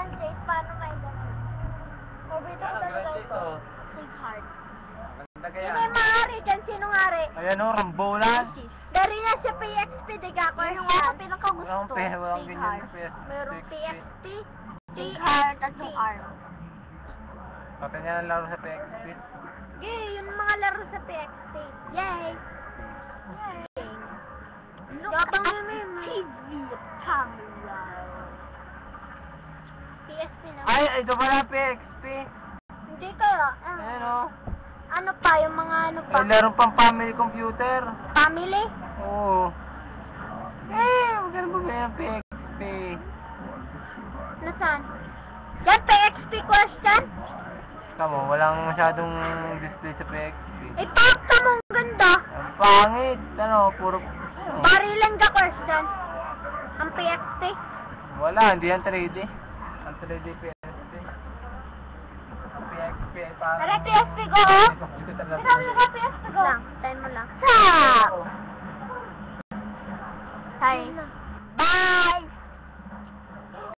Grand Chase, paano may ganun? Paborito ko talaga ito. Sweetheart. Ganda kaya. Sino yung maaari dyan? Sino ngari? Ayan o, Rambulan. Dari na siya PXP, di ka question. Yung nga pinakagusto. Walang ganyan na PS. Merong PXP, Sweetheart, at yung arm. Pati niya ang laro sa PXP. Yay! Yung mga laro sa PXP. Yay! Yay! Look at TV camera. PSP na. Ay, ito pala PXP. Hindi kaya. Ayan o. Ano pa? Yung mga ano pa? May laro pang family computer. Family? Oo. Maganda ba yung PXP? Nasaan? Yan, PXP question? Tama, walang masyadong display sa PXP. Ipakta mo, ang ganda. Ang pangit. Ano, puro... Barilan ka question. Ang PXP? Wala, hindi yan 3D. Ang 3D PXP. Ang PXP ay parang... Tara, PXP ko, oh. Computer lang. Ikaw yung PXP ko. Lang, time